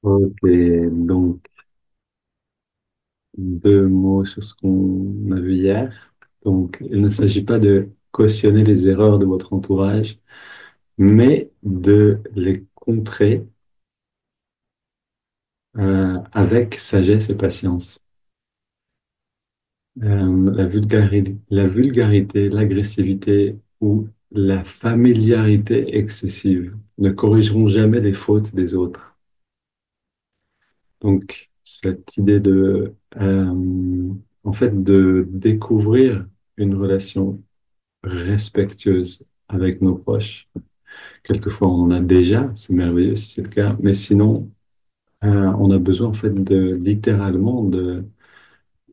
Ok, donc 2 mots sur ce qu'on a vu hier. Donc, il ne s'agit pas de cautionner les erreurs de votre entourage, mais de les contrer avec sagesse et patience. La vulgarité, l'agressivité ou la familiarité excessive ne corrigeront jamais les fautes des autres. Donc, cette idée en fait, de découvrir une relation respectueuse avec nos proches. Quelquefois, on en a déjà, c'est merveilleux si c'est le cas, mais sinon, on a besoin en fait de littéralement de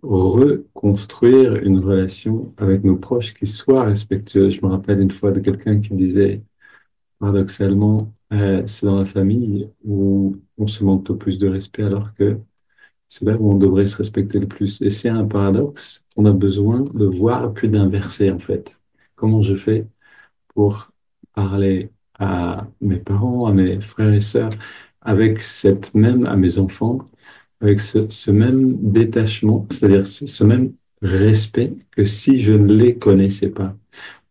reconstruire une relation avec nos proches qui soit respectueuse. Je me rappelle une fois de quelqu'un qui me disait, paradoxalement, c'est dans la famille où on se manque le plus de respect alors que c'est là où on devrait se respecter le plus. Et c'est un paradoxe, on a besoin de voir puis d'inverser en fait. Comment je fais pour parler à mes parents, à mes frères et sœurs, à mes enfants, avec ce même détachement, c'est-à-dire ce même respect que si je ne les connaissais pas.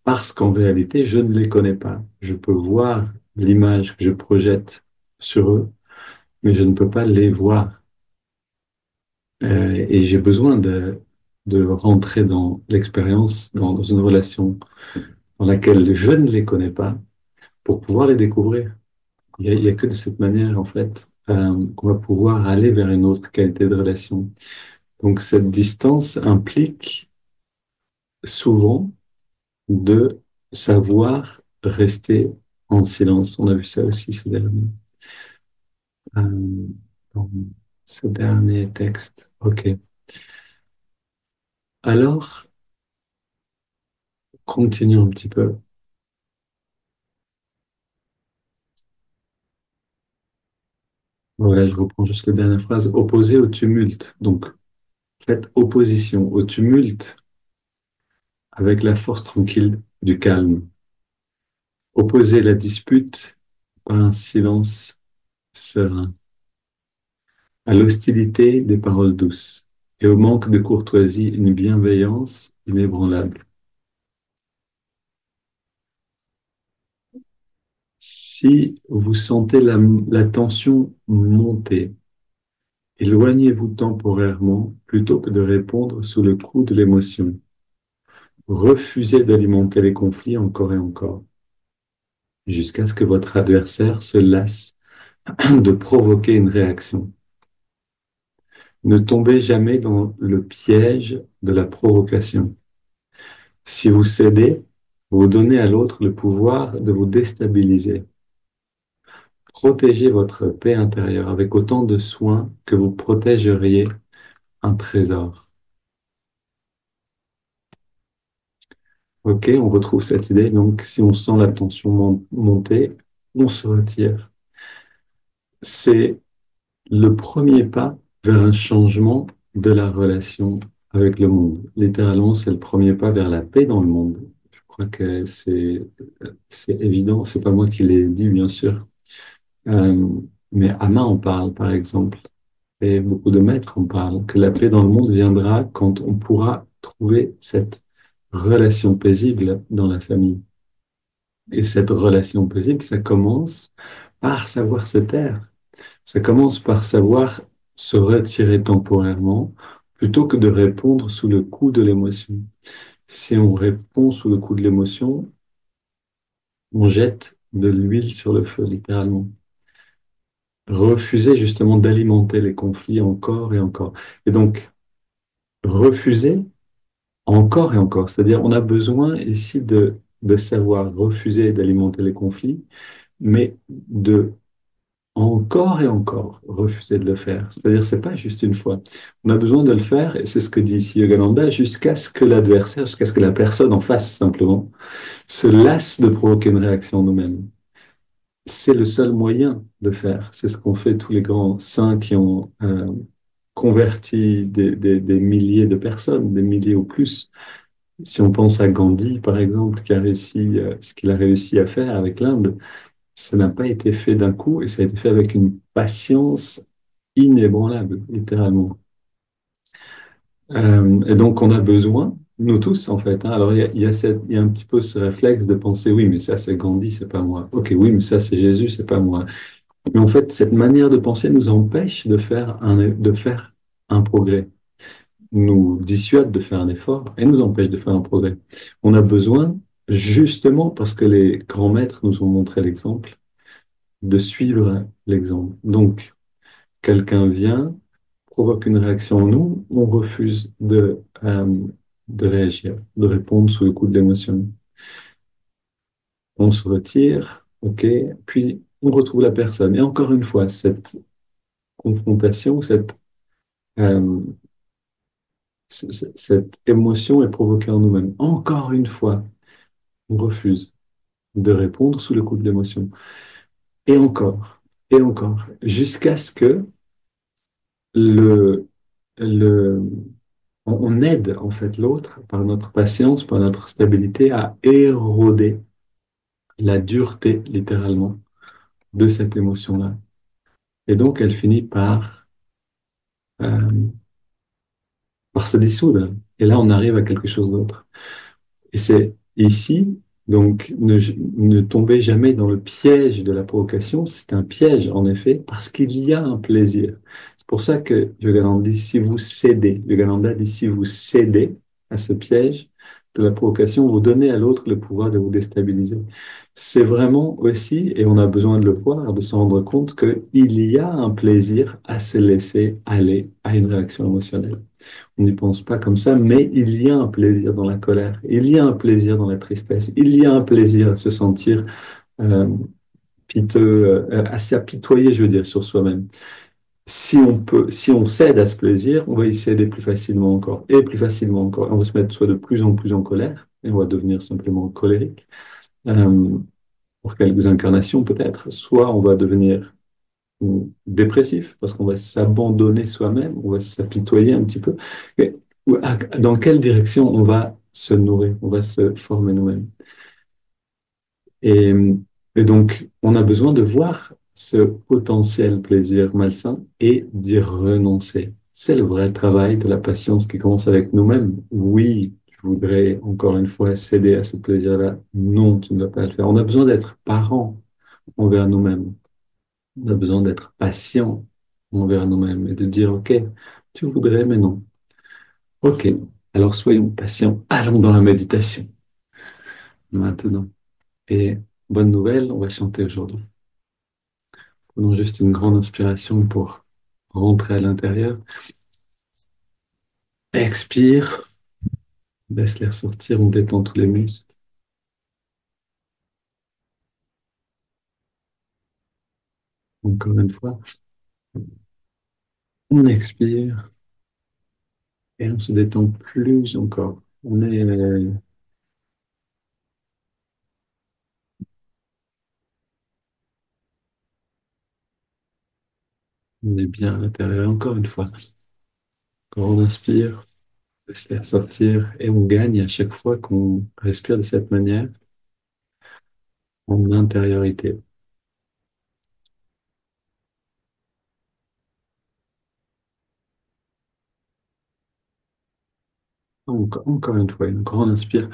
Parce qu'en réalité, je ne les connais pas. Je peux voir l'image que je projette sur eux, mais je ne peux pas les voir. Et j'ai besoin de rentrer dans l'expérience, dans une relation dans laquelle je ne les connais pas pour pouvoir les découvrir. Il y a que de cette manière, en fait, qu'on va pouvoir aller vers une autre qualité de relation. Donc, cette distance implique souvent de savoir rester en silence. On a vu ça aussi euh, dans ce dernier texte. OK. Alors, continuons un petit peu. Voilà, je reprends juste la dernière phrase. Opposé au tumulte. Donc, faites opposition au tumulte avec la force tranquille du calme. Opposer la dispute par un silence serein, à l'hostilité des paroles douces et au manque de courtoisie une bienveillance inébranlable. Si vous sentez la tension monter, éloignez-vous temporairement plutôt que de répondre sous le coup de l'émotion. Refusez d'alimenter les conflits encore et encore, jusqu'à ce que votre adversaire se lasse de provoquer une réaction. Ne tombez jamais dans le piège de la provocation. Si vous cédez, vous donnez à l'autre le pouvoir de vous déstabiliser. Protégez votre paix intérieure avec autant de soin que vous protégeriez un trésor. Ok, on retrouve cette idée. Donc, si on sent la tension monter, on se retire. C'est le premier pas vers un changement de la relation avec le monde. Littéralement, c'est le premier pas vers la paix dans le monde. Je crois que c'est évident. C'est pas moi qui l'ai dit, bien sûr. Euh, mais Amma en parle, par exemple, et beaucoup de maîtres en parlent, que la paix dans le monde viendra quand on pourra trouver cette relation paisible dans la famille. Et cette relation paisible, ça commence par savoir se taire. Ça commence par savoir se retirer temporairement plutôt que de répondre sous le coup de l'émotion. Si on répond sous le coup de l'émotion, on jette de l'huile sur le feu, littéralement. Refuser justement d'alimenter les conflits encore et encore. Et donc, refuser encore et encore. C'est-à-dire, on a besoin ici de savoir refuser d'alimenter les conflits, mais de encore et encore refuser de le faire. C'est-à-dire, c'est pas juste une fois. On a besoin de le faire, et c'est ce que dit ici Yogananda, jusqu'à ce que l'adversaire, jusqu'à ce que la personne en face, simplement, se lasse de provoquer une réaction nous-mêmes. C'est le seul moyen de faire. C'est ce qu'ont fait tous les grands saints qui ont converti des milliers de personnes, des milliers ou plus. Si on pense à Gandhi, par exemple, qui a réussi ce qu'il a réussi à faire avec l'Inde, ça n'a pas été fait d'un coup et ça a été fait avec une patience inébranlable, littéralement. Et donc, on a besoin, nous tous, en fait, hein. Alors, il y a un petit peu ce réflexe de penser, oui, mais ça, c'est Gandhi, c'est pas moi. Ok, oui, mais ça, c'est Jésus, c'est pas moi. Mais en fait, cette manière de penser nous empêche de faire un progrès, nous dissuade de faire un effort et nous empêche de faire un progrès. On a besoin, justement parce que les grands maîtres nous ont montré l'exemple, de suivre l'exemple. Donc, quelqu'un vient, provoque une réaction en nous, on refuse de réagir, de répondre sous le coup de l'émotion. On se retire, ok, puis on retrouve la personne. Et encore une fois, cette confrontation, euh, cette émotion est provoquée en nous-mêmes. Encore une fois, on refuse de répondre sous le coup de l'émotion. Et encore, et encore, jusqu'à ce que le, le, on aide en fait l'autre par notre patience, par notre stabilité à éroder la dureté, littéralement, de cette émotion-là. Et donc, elle finit euh, par se dissoudre. Et là, on arrive à quelque chose d'autre. Et c'est ici, donc, ne tombez jamais dans le piège de la provocation. C'est un piège, en effet, parce qu'il y a un plaisir. C'est pour ça que Yogananda dit, si vous cédez, Yogananda dit, si vous cédez à ce piège de la provocation, vous donnez à l'autre le pouvoir de vous déstabiliser. C'est vraiment aussi, et on a besoin de le voir, de se rendre compte qu'il y a un plaisir à se laisser aller à une réaction émotionnelle. On n'y pense pas comme ça, mais il y a un plaisir dans la colère, il y a un plaisir dans la tristesse, il y a un plaisir à se sentir euh, piteux, à s'apitoyer, je veux dire, sur soi-même. Si on cède à ce plaisir, on va y céder plus facilement encore, et plus facilement encore. On va se mettre soit de plus en plus en colère, et on va devenir simplement colérique, euh, pour quelques incarnations peut-être, soit on va devenir ou dépressif, parce qu'on va s'abandonner soi-même, on va s'apitoyer un petit peu. Et dans quelle direction on va se nourrir, on va se former nous-mêmes. Et, et donc, on a besoin de voir ce potentiel plaisir malsain et d'y renoncer. C'est le vrai travail de la patience qui commence avec nous-mêmes. Oui, je voudrais encore une fois céder à ce plaisir-là. Non, tu ne dois pas le faire. On a besoin d'être parents envers nous-mêmes. On a besoin d'être patient envers nous-mêmes et de dire, OK, tu voudrais, mais non. OK, alors soyons patients. Allons dans la méditation maintenant. Et bonne nouvelle, on va chanter aujourd'hui. Prenons juste une grande inspiration pour rentrer à l'intérieur. Expire, laisse l'air sortir, on détend tous les muscles. Encore une fois, on expire et on se détend plus encore. On est bien à l'intérieur. Encore une fois, quand on inspire, laisse l'air sortir et on gagne à chaque fois qu'on respire de cette manière en intériorité. Encore une fois, une grande inspire,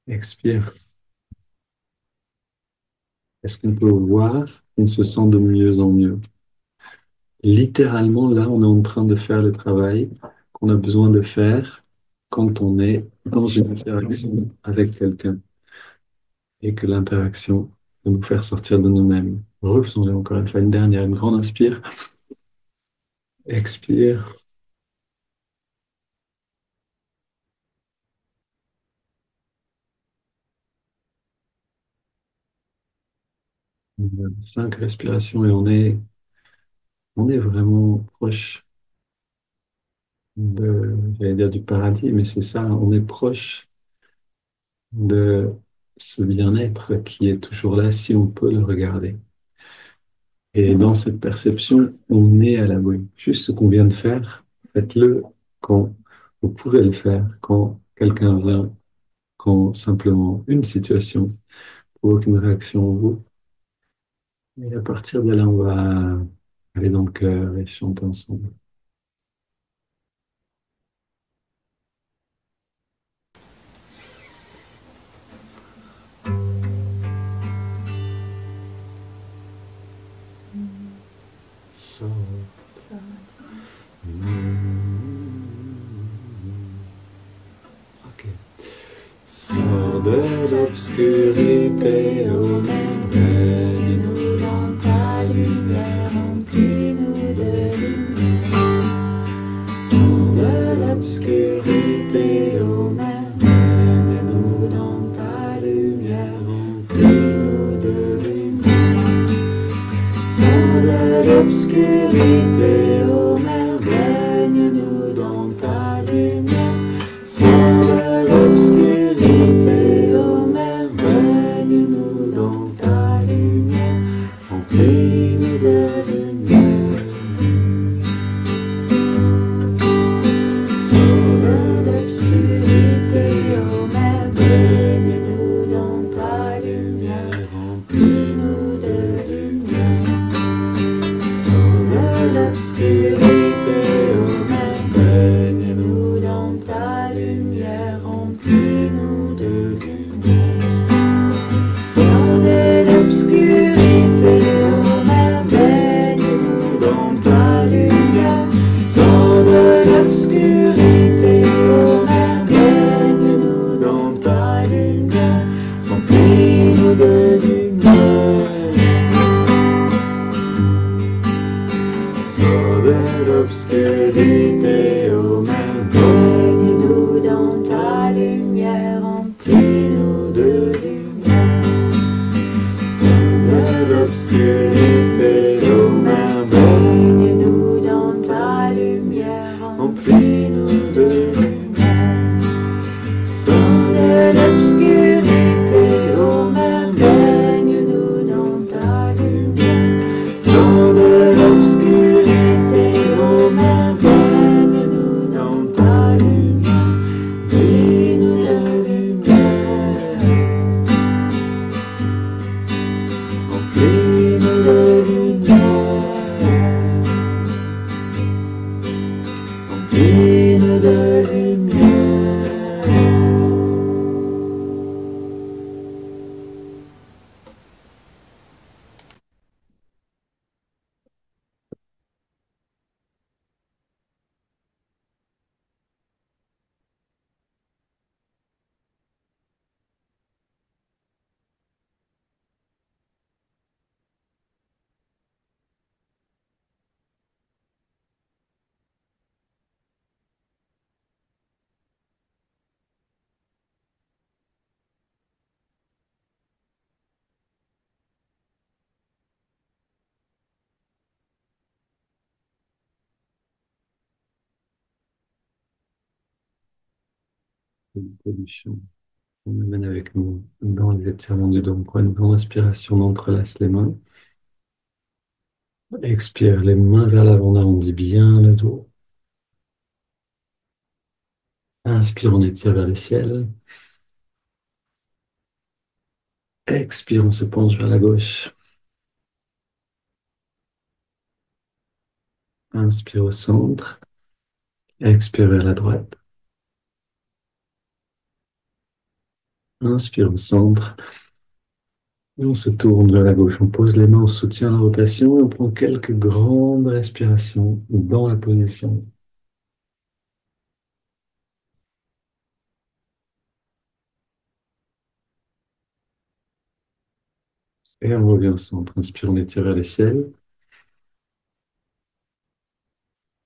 expire. Est-ce qu'on peut voir qu'on se sent de mieux en mieux? Littéralement, là, on est en train de faire le travail qu'on a besoin de faire quand on est dans une interaction avec quelqu'un et que l'interaction va nous faire sortir de nous-mêmes. Refaisons-le encore une fois, une dernière, une grande inspire, expire. 5 respirations et on est vraiment proche j'allais dire du paradis, mais c'est ça, on est proche de ce bien-être qui est toujours là si on peut le regarder. Et dans cette perception, on est à l'abri. Juste ce qu'on vient de faire, faites-le quand vous pouvez le faire, quand quelqu'un vient, quand simplement une situation provoque une réaction en vous. Et à partir de là, Allez dans le cœur et chante ensemble. So, ok. Sors de l'obscurité, ô mène-nous dans ta lumière, remplis-nous de lumière. Sors de l'obscurité, ô mène-nous dans ta lumière, remplis-nous de lumière. Sors de l'obscurité, ô baigne-nous dans ta lumière. Sors de l'obscurité, ô baigne-nous dans ta lumière. Remplis-nous de lumière. Sors de l'obscurité, ô baigne-nous dans ta lumière. Remplis-nous de lumière. Sors de l'obscurité, ô baigne-nous dans ta lumière, remplis-nous de lumière. Sors de l'obscurité, ô baigne-nous dans ta lumière. Sors de l'obscurité, ô baigne-nous dans ta lumière, remplis-nous de lumière. Sors de l'obscurité, ô baigne-nous dans ta lumière, remplis-nous de lumière. Sors de l'obscurité, ô baigne-nous dans ta lumière, remplis-nous de lumière. Sors de l'obscurité, ô baigne-nous dans ta lumière. Sors de l'obscurité, ô baigne-nous dans ta lumière, remplis-nous de lumière. Remplis-nous de lumière. Remplis-nous de lumière. Une pollution. On amène avec nous dans les étirements du dos. On prend une grande inspiration, on entrelace les mains. Expire les mains vers l'avant, on arrondit bien le dos. Inspire, on étire vers le ciel. Expire, on se penche vers la gauche. Inspire au centre. Expire vers la droite. Inspire au centre. Et on se tourne vers la gauche. On pose les mains, on soutient la rotation et on prend quelques grandes respirations dans la position. Et on revient au centre. Inspire, on étire vers le ciel.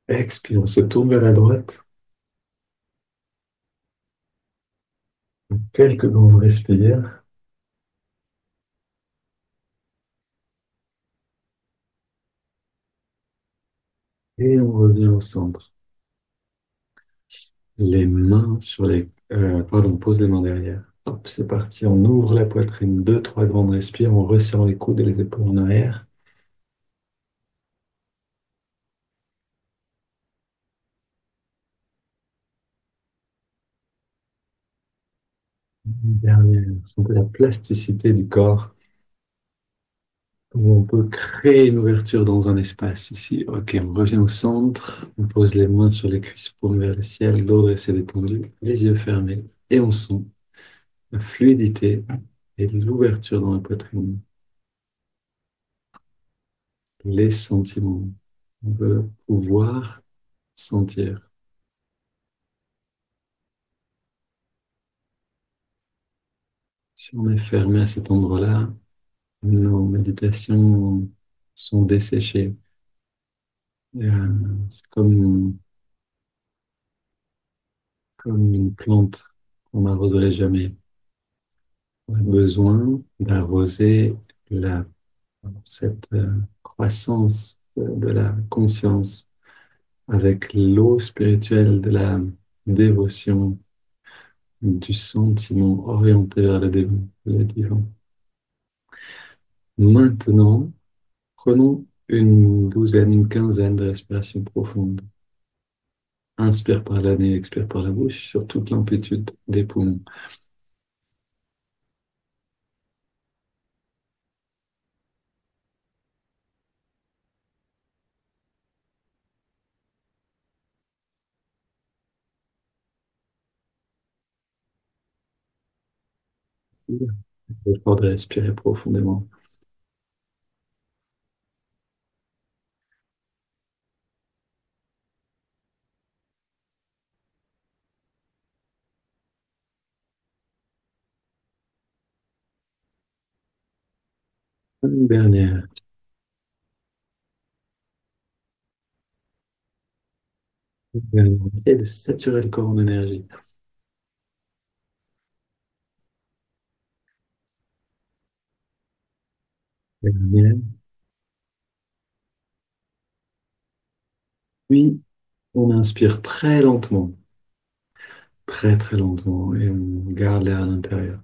Expire, on se tourne vers la droite. Quelques grandes respires. Et on revient au centre. Les mains sur les... pardon, on pose les mains derrière. Hop, c'est parti. On ouvre la poitrine. Deux, trois grandes respires. On resserre les coudes et les épaules en arrière. Une dernière. Sentez la plasticité du corps On peut créer une ouverture dans un espace ici. Ok, on revient au centre. On pose les mains sur les cuisses pour vers le ciel, dos dressé détendu, les yeux fermés. Et on sent la fluidité et l'ouverture dans la poitrine. Les sentiments. On veut pouvoir sentir. Si on est fermé à cet endroit-là, nos méditations sont desséchées. Et, c'est comme une plante qu'on n'arroserait jamais. On a besoin d'arroser la, cette croissance de la conscience avec l'eau spirituelle de la dévotion, du sentiment orienté vers le divin. Maintenant, prenons une douzaine, une quinzaine de respirations profondes. Inspire par le nez, expire par la bouche sur toute l'amplitude des poumons. L'effort de respirer profondément. Une dernière. Une dernière. Essayez de saturer le corps en énergie. Dernière. Puis, on inspire très lentement, très très lentement, et on garde l'air à l'intérieur.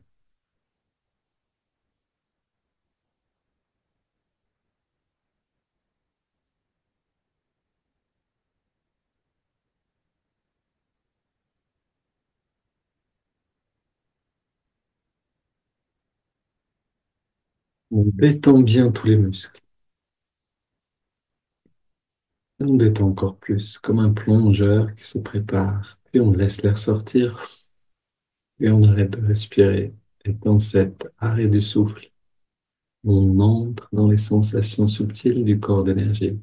On détend bien tous les muscles. Et on détend encore plus, comme un plongeur qui se prépare. Puis on laisse l'air sortir et on arrête de respirer. Et dans cet arrêt du souffle, on entre dans les sensations subtiles du corps d'énergie.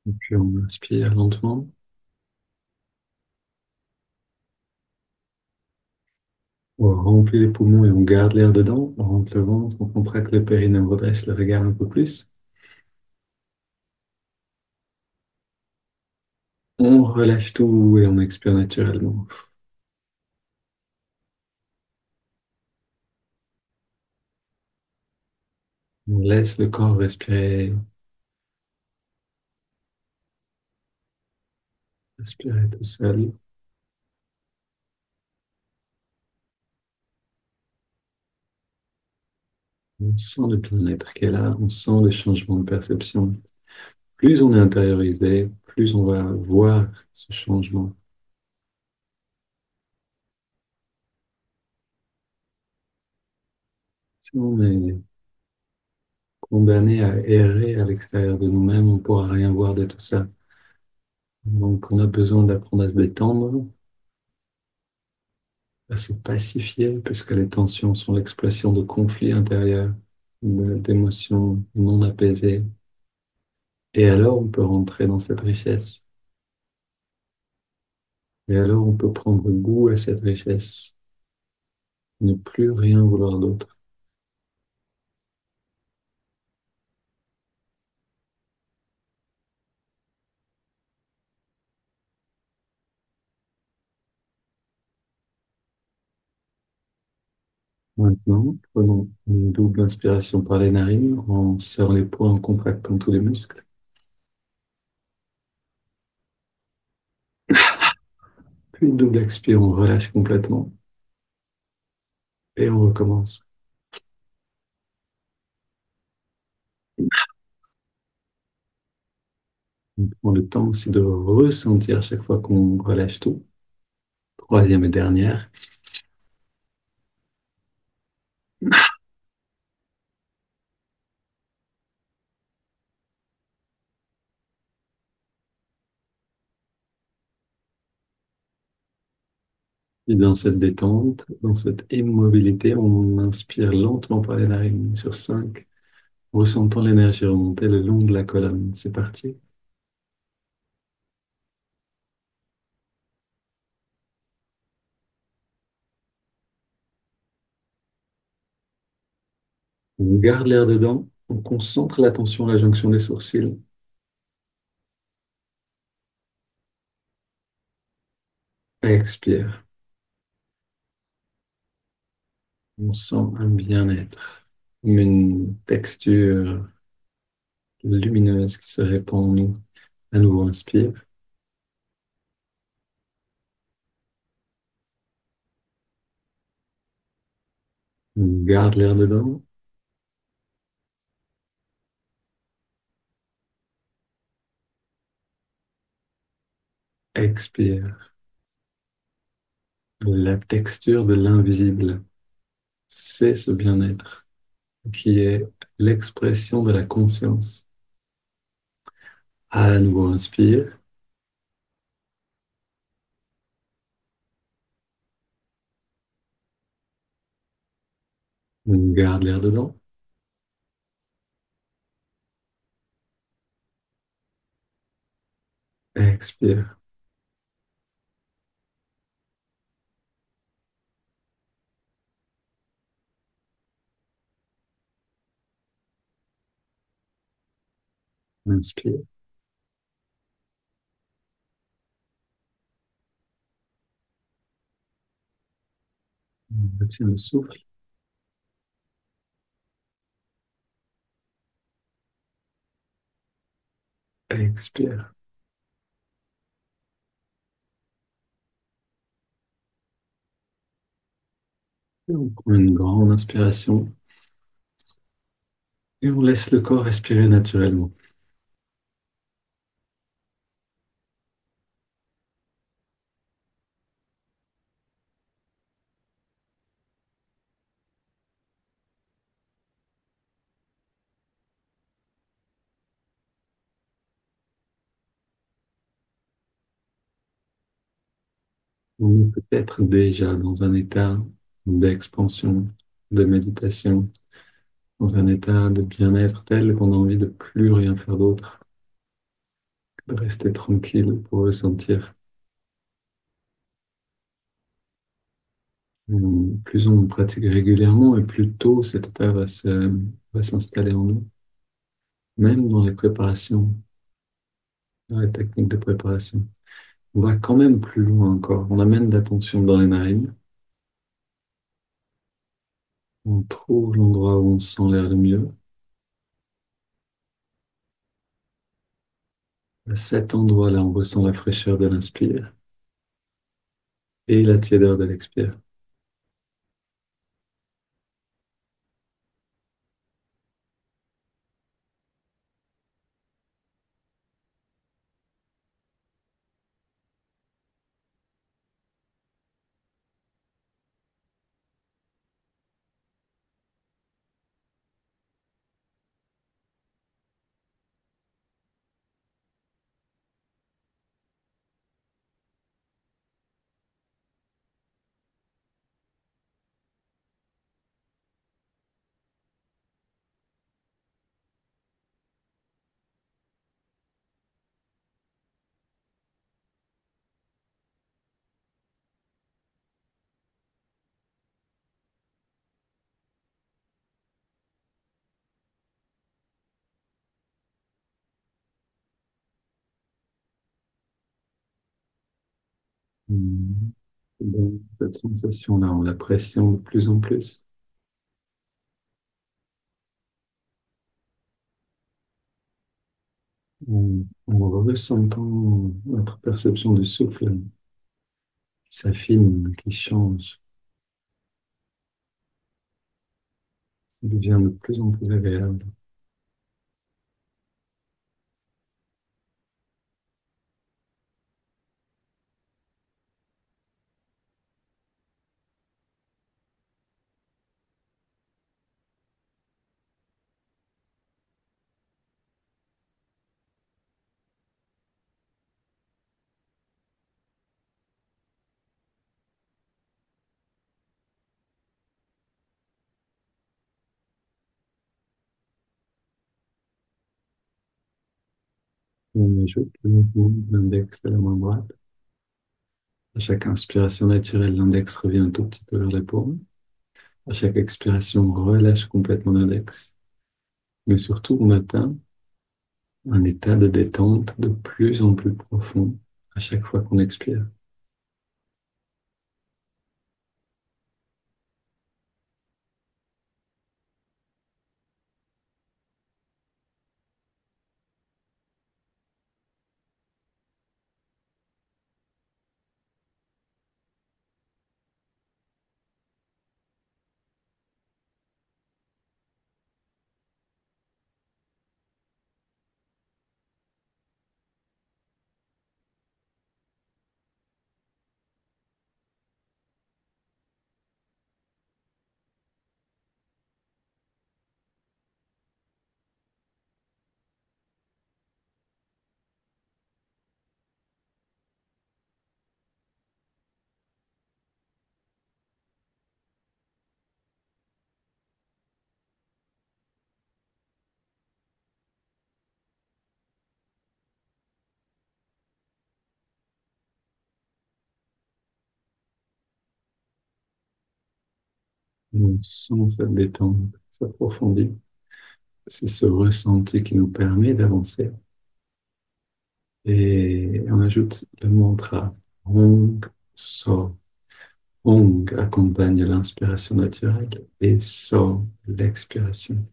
Et puis on inspire lentement. On remplit les poumons et on garde l'air dedans. On rentre le ventre, on contracte le périnée, on redresse le regard un peu plus. On relâche tout et on expire naturellement. On laisse le corps respirer tout seul. On sent le bien-être qui est là, on sent les changements de perception. Plus on est intériorisé, plus on va voir ce changement. Si on est condamné à errer à l'extérieur de nous-mêmes, on ne pourra rien voir de tout ça. Donc on a besoin d'apprendre à se détendre, à se pacifier, puisque les tensions sont l'expression de conflits intérieurs, d'émotions non apaisées. Et alors on peut rentrer dans cette richesse. Et alors on peut prendre goût à cette richesse, ne plus rien vouloir d'autre. Maintenant, prenons une double inspiration par les narines, en serrant les poings, en contractant tous les muscles. Puis une double expire, on relâche complètement et on recommence. On prend le temps aussi de ressentir à chaque fois qu'on relâche tout. Troisième et dernière. Et dans cette détente, dans cette immobilité, on inspire lentement par les narines sur 5, ressentant l'énergie remonter le long de la colonne. C'est parti. On garde l'air dedans, on concentre l'attention à la jonction des sourcils. Expire. On sent un bien-être, une texture lumineuse qui se répand en nous. À nouveau, inspire. On garde l'air dedans. Expire. La texture de l'invisible, c'est ce bien-être qui est l'expression de la conscience. À nouveau, inspire. On garde l'air dedans. Expire. Inspire. On retient le souffle. Expire. Et on prend une grande inspiration et on laisse le corps respirer naturellement. On est peut-être déjà dans un état d'expansion, de méditation, dans un état de bien-être tel qu'on a envie de plus rien faire d'autre, de rester tranquille pour ressentir. Plus on pratique régulièrement et plus tôt cet état va s'installer en nous, même dans les préparations, dans les techniques de préparation. On va quand même plus loin encore. On amène l'attention dans les narines. On trouve l'endroit où on sent l'air le mieux. À cet endroit-là, on ressent la fraîcheur de l'inspire et la tiédeur de l'expire. Hmm. Bon, cette sensation-là, on la pression de plus en plus. en ressentant notre perception du souffle qui s'affine, qui change, qui devient de plus en plus agréable. On ajoute le mouvement de l'index à la main droite. À chaque inspiration naturelle, l'index revient un tout petit peu vers la paume. À chaque expiration, on relâche complètement l'index. Mais surtout, on atteint un état de détente de plus en plus profond à chaque fois qu'on expire. On sent cette détente s'approfondir. C'est ce ressenti qui nous permet d'avancer. Et on ajoute le mantra Hong So. Hong accompagne l'inspiration naturelle et So l'expiration.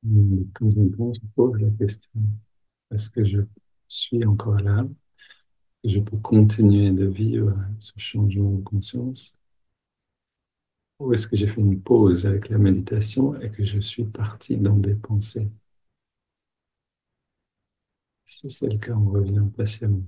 De temps en temps, je pose la question, est-ce que je suis encore là? Je peux continuer de vivre ce changement de conscience? Ou est-ce que j'ai fait une pause avec la méditation et que je suis parti dans des pensées? Si c'est le cas, on revient patiemment.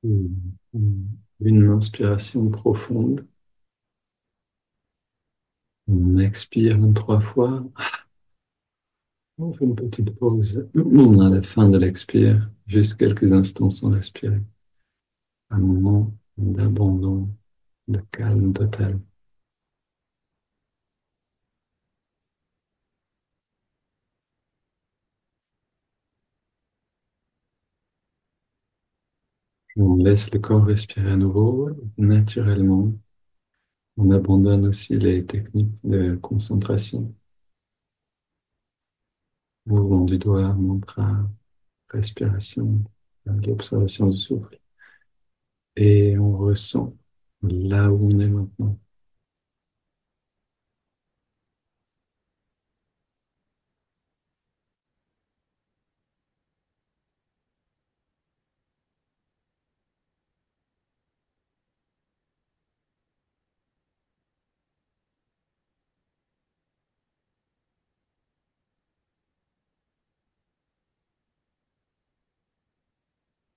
Une inspiration profonde. On expire 3 fois. On fait une petite pause à la fin de l'expire, juste quelques instants sans respirer. Un moment d'abandon, de calme total. On laisse le corps respirer à nouveau naturellement. On abandonne aussi les techniques de concentration, mouvement du doigt, mantra, respiration, l'observation du souffle. Et on ressent là où on est maintenant.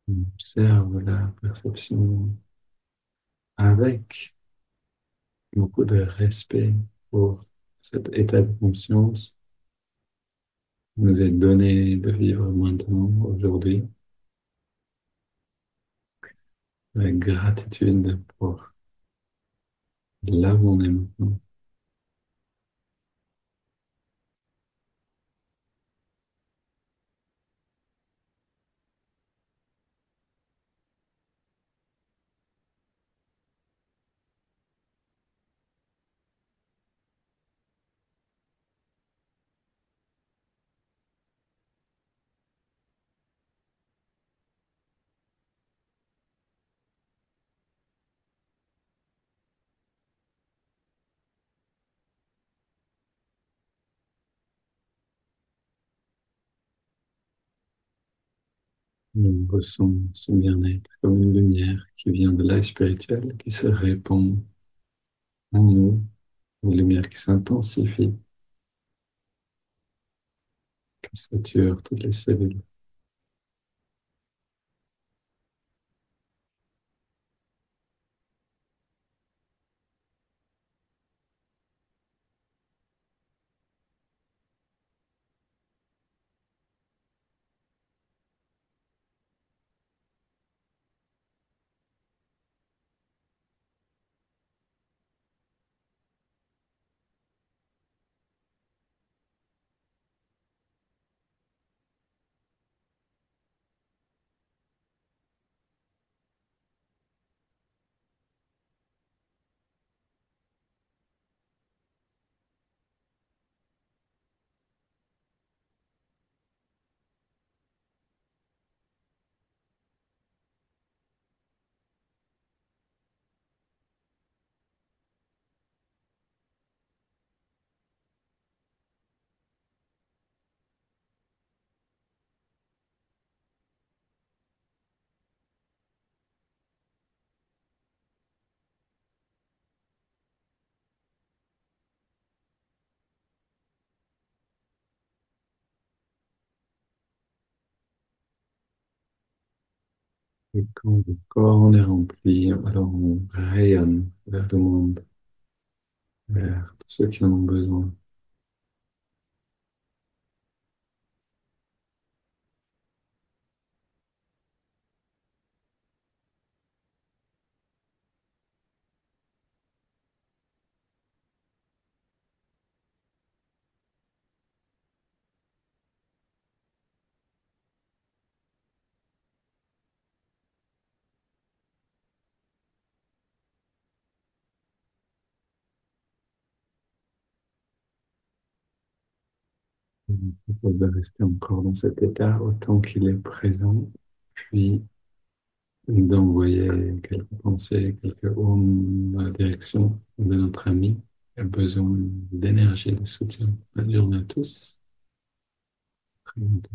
On observe la perception avec beaucoup de respect pour cet état de conscience qui nous est donné de vivre maintenant, aujourd'hui, avec gratitude pour là où on est maintenant. On ressent ce bien-être comme une lumière qui vient de l'âge spirituel, qui se répand en nous, une lumière qui s'intensifie, qui sature toutes les cellules. Et quand le corps est rempli, alors on rayonne vers le monde, vers tous ceux qui en ont besoin. On propose de rester encore dans cet état autant qu'il est présent, puis d'envoyer quelques pensées, quelques ohms dans la direction de notre ami qui a besoin d'énergie et de soutien. Bonne journée à tous. Très bientôt.